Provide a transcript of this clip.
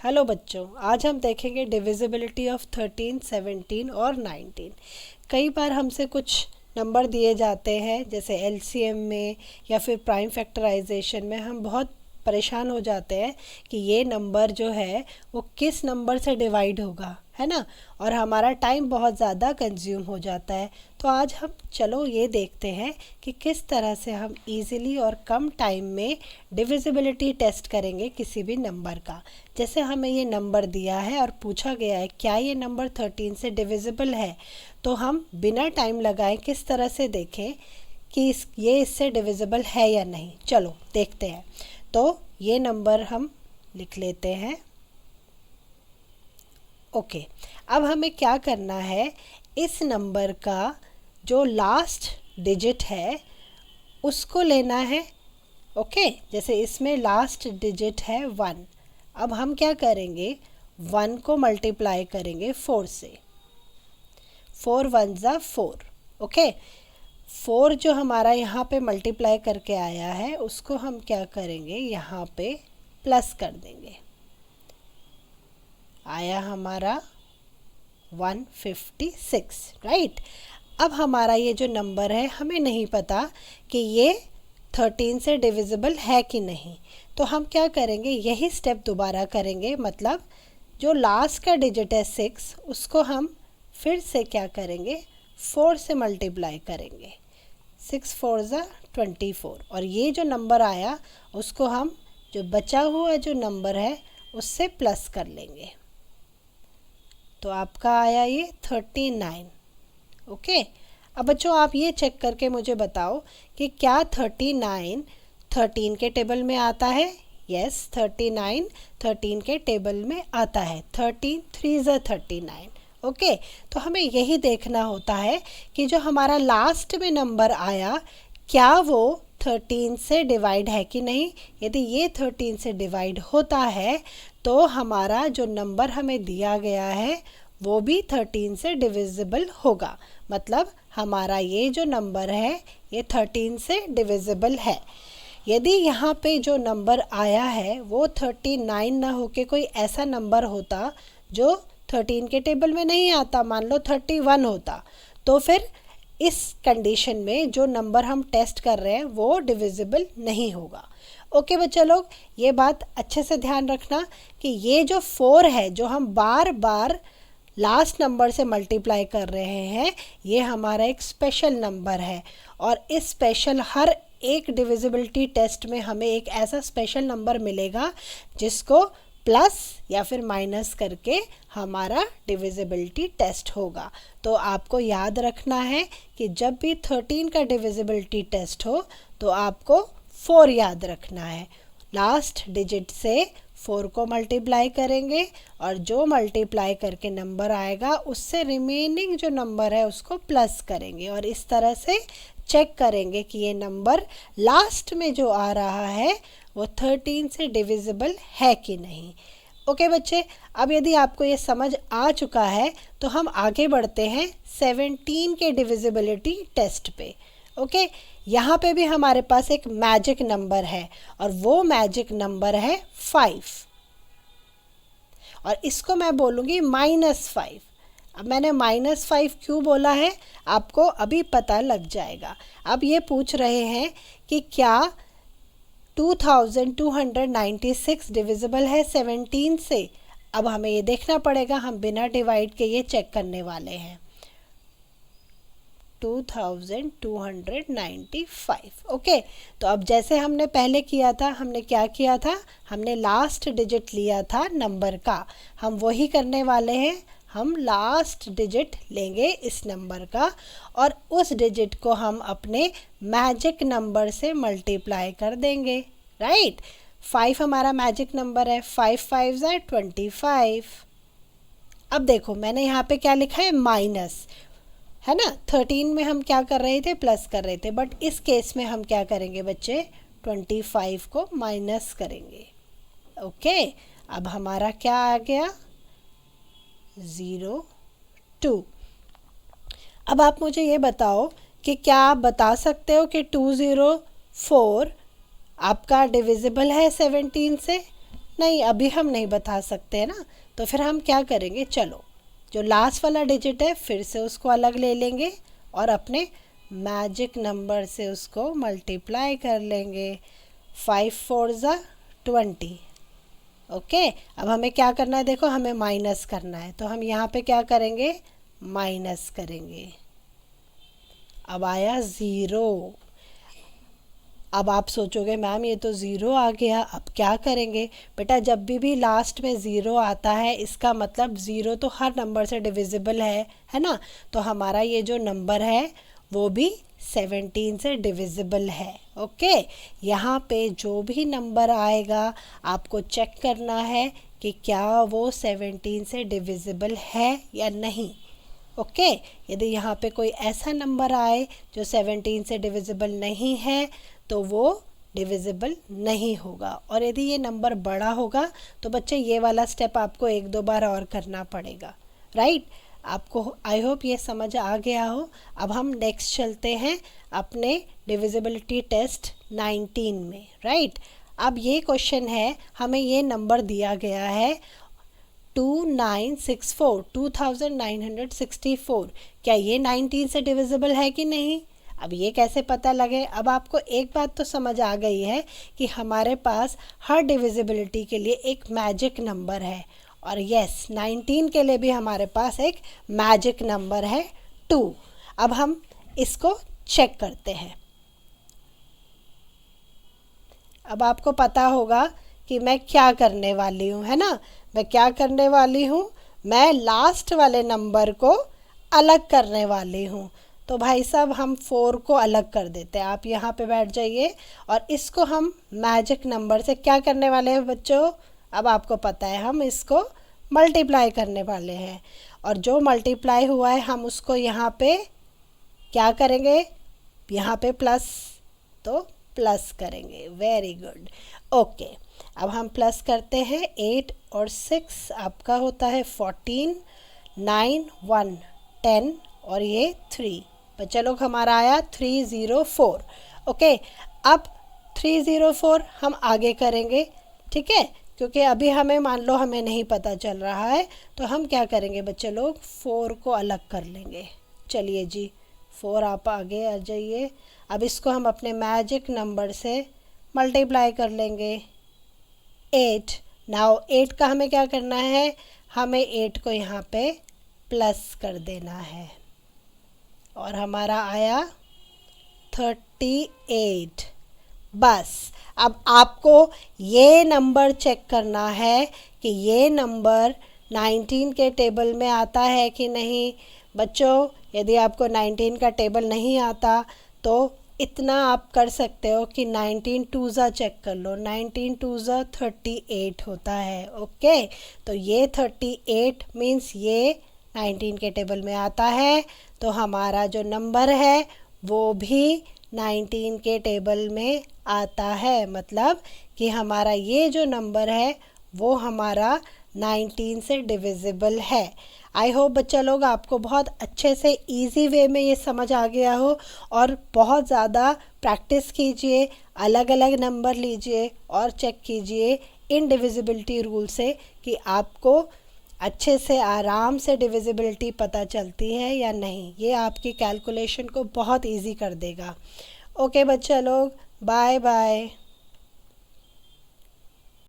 Hello बच्चों, आज हम देखेंगे डिविजिबिलिटी ऑफ 13, 17 और 19। कई बार हमसे कुछ नंबर दिए जाते हैं, जैसे एलसीएम में या फिर प्राइम फैक्टराइजेशन में हम बहुत परेशान हो जाते हैं कि ये नंबर जो है वो किस नंबर से डिवाइड होगा, है ना। और हमारा टाइम बहुत ज़्यादा कंज्यूम हो जाता है। तो आज हम चलो ये देखते हैं कि किस तरह से हम इजीली और कम टाइम में डिविजिबिलिटी टेस्ट करेंगे किसी भी नंबर का। जैसे हमें ये नंबर दिया है और पूछा गया है क्या ये नंबर 13 से डिविजिबल है, तो हम बिना टाइम लगाए किस तरह से देखें कि ये इससे डिविजिबल है या नहीं। चलो देखते हैं। तो ये नंबर हम लिख लेते हैं। ओके, अब हमें क्या करना है, इस नंबर का जो लास्ट डिजिट है उसको लेना है। ओके, जैसे इसमें लास्ट डिजिट है 1। अब हम क्या करेंगे, 1 को मल्टीप्लाई करेंगे 4 से। 4 1 ज़ा 4। ओके, 4 जो हमारा यहाँ पे मल्टीप्लाई करके आया है उसको हम क्या करेंगे, यहाँ पे प्लस कर देंगे। आया हमारा 156, राइट। अब हमारा ये जो नंबर है हमें नहीं पता कि ये 13 से डिविजिबल है कि नहीं, तो हम क्या करेंगे, यही स्टेप दोबारा करेंगे। मतलब जो लास्ट का डिजिट है 6 उसको हम फिर से क्या करेंगे, 4 से मल्टीप्लाई करेंगे। 6 4 ज़ा 24, और ये जो नंबर आया उसको हम जो बचा हुआ जो नंबर है उससे प्लस कर लेंगे। तो आपका आया ये 39। ओके, अब बच्चों आप ये चेक करके मुझे बताओ कि क्या 39 13 के टेबल में आता है। यस, 39 13 के टेबल में आता है। 13 3 ज़ा 39। ओके, तो हमें यही देखना होता है कि जो हमारा लास्ट में नंबर आया क्या वो 13 से डिवाइड है कि नहीं। यदि ये 13 से डिवाइड होता है तो हमारा जो नंबर हमें दिया गया है वो भी 13 से डिविजिबल होगा। मतलब हमारा ये जो नंबर है ये 13 से डिविजिबल है। यदि यहाँ पे जो नंबर आया है वो 39 ना होके कोई ऐसा नंबर होता जो 13 के टेबल में नहीं आता, मान लो 31 होता, तो फिर इस कंडीशन में जो नंबर हम टेस्ट कर रहे हैं वो डिविजिबल नहीं होगा। ओके बच्चा लोग, ये बात अच्छे से ध्यान रखना कि ये जो 4 है जो हम बार बार लास्ट नंबर से मल्टीप्लाई कर रहे हैं, ये हमारा एक स्पेशल नंबर है। और इस स्पेशल हर एक डिविजिबिलिटी टेस्ट में हमें एक ऐसा स्पेशल नंबर मिलेगा जिसको प्लस या फिर माइनस करके हमारा डिविजिबिलिटी टेस्ट होगा। तो आपको याद रखना है कि जब भी 13 का डिविजिबिलिटी टेस्ट हो तो आपको 4 याद रखना है। लास्ट डिजिट से 4 को मल्टीप्लाई करेंगे और जो मल्टीप्लाई करके नंबर आएगा उससे रिमेनिंग जो नंबर है उसको प्लस करेंगे, और इस तरह से चेक करेंगे कि ये नंबर लास्ट में जो आ रहा है वो 13 से डिविजिबल है कि नहीं। ओके बच्चे, अब यदि आपको ये समझ आ चुका है तो हम आगे बढ़ते हैं 17 के डिविजिबिलिटी टेस्ट पे। ओके, यहाँ पे भी हमारे पास एक मैजिक नंबर है और वो मैजिक नंबर है 5, और इसको मैं बोलूँगी -5। अब मैंने -5 क्यों बोला है आपको अभी पता लग जाएगा। अब ये पूछ रहे हैं कि क्या 2296 डिविजिबल है 17 से। अब हमें ये देखना पड़ेगा, हम बिना डिवाइड के ये चेक करने वाले हैं। 2295। ओके, तो अब जैसे हमने पहले किया था, हमने क्या किया था, हमने लास्ट डिजिट लिया था नंबर का, हम वही करने वाले हैं। हम लास्ट डिजिट लेंगे इस नंबर का और उस डिजिट को हम अपने मैजिक नंबर से मल्टीप्लाई कर देंगे, राइट। 5 हमारा मैजिक नंबर है, 5 5 ज़ा 25। अब देखो मैंने यहाँ पे क्या लिखा है, माइनस, है ना। 13 में हम क्या कर रहे थे, प्लस कर रहे थे, बट इस केस में हम क्या करेंगे बच्चे, 25 को माइनस करेंगे। ओके, अब हमारा क्या आ गया, 02। अब आप मुझे ये बताओ कि क्या आप बता सकते हो कि 204 आपका डिविजिबल है 17 से। नहीं, अभी हम नहीं बता सकते हैं ना, तो फिर हम क्या करेंगे, चलो जो लास्ट वाला डिजिट है फिर से उसको अलग ले लेंगे और अपने मैजिक नंबर से उसको मल्टीप्लाई कर लेंगे। 5 4 ज़ा 20। ओके, अब हमें क्या करना है, देखो हमें माइनस करना है, तो हम यहाँ पे क्या करेंगे, माइनस करेंगे। अब आया ज़ीरो। अब आप सोचोगे मैम ये तो ज़ीरो आ गया, अब क्या करेंगे। बेटा जब भी लास्ट में ज़ीरो आता है इसका मतलब ज़ीरो तो हर नंबर से डिविजिबल है ना। तो हमारा ये जो नंबर है वो भी 17 से डिविजिबल है। ओके, यहाँ पे जो भी नंबर आएगा आपको चेक करना है कि क्या वो 17 से डिविजिबल है या नहीं। ओके, यदि यहाँ पे कोई ऐसा नंबर आए जो 17 से डिविजिबल नहीं है तो वो डिविजिबल नहीं होगा, और यदि ये नंबर बड़ा होगा तो बच्चे ये वाला स्टेप आपको 1-2 बार और करना पड़ेगा। राइट, आपको आई होप ये समझ आ गया हो। अब हम नेक्स्ट चलते हैं अपने डिविजिबिलिटी टेस्ट 19 में। राइट, अब ये क्वेश्चन है, हमें ये नंबर दिया गया है 2964। क्या ये 19 से डिविजिबल है कि नहीं। अब ये कैसे पता लगे। अब आपको एक बात तो समझ आ गई है कि हमारे पास हर डिविजिबिलिटी के लिए एक मैजिक नंबर है, और यस 19 के लिए भी हमारे पास एक मैजिक नंबर है 2। अब हम इसको चेक करते हैं। अब आपको पता होगा कि मैं क्या करने वाली हूँ, है ना। मैं क्या करने वाली हूँ, मैं लास्ट वाले नंबर को अलग करने वाली हूँ। तो भाई साहब हम 4 को अलग कर देते हैं। आप यहाँ पे बैठ जाइए और इसको हम मैजिक नंबर से क्या करने वाले हैं बच्चों। अब आपको पता है हम इसको मल्टीप्लाई करने वाले हैं, और जो मल्टीप्लाई हुआ है हम उसको यहाँ पे क्या करेंगे, यहाँ पे प्लस, तो प्लस करेंगे। Very good. ओके, अब हम प्लस करते हैं। 8 और 6 आपका होता है 14, 9 1 10 और ये 3। बच्चा लोग हमारा आया 304। ओके, अब 304 हम आगे करेंगे, ठीक है, क्योंकि अभी हमें मान लो हमें नहीं पता चल रहा है, तो हम क्या करेंगे बच्चे लोग, 4 को अलग कर लेंगे। चलिए जी 4 आप आगे आ जाइए। अब इसको हम अपने मैजिक नंबर से मल्टीप्लाई कर लेंगे 8। नाउ 8 का हमें क्या करना है, हमें 8 को यहाँ पे प्लस कर देना है, और हमारा आया 38। बस अब आपको ये नंबर चेक करना है कि ये नंबर 19 के टेबल में आता है कि नहीं। बच्चों यदि आपको 19 का टेबल नहीं आता तो इतना आप कर सकते हो कि 19 2 ज़ा चेक कर लो। 19 2 ज़ा 38 होता है। ओके, तो ये 38 मीन्स ये 19 के टेबल में आता है, तो हमारा जो नंबर है वो भी 19 के टेबल में आता है। मतलब कि हमारा ये जो नंबर है वो हमारा 19 से डिविजिबल है। आई होप बच्चा लोग आपको बहुत अच्छे से इजी वे में ये समझ आ गया हो, और बहुत ज़्यादा प्रैक्टिस कीजिए, अलग अलग नंबर लीजिए और चेक कीजिए इन डिविजिबिलिटी रूल से कि आपको अच्छे से आराम से डिविजिबिलिटी पता चलती है या नहीं। ये आपकी कैलकुलेशन को बहुत इजी कर देगा। ओके बच्चा लोग, बाय बाय।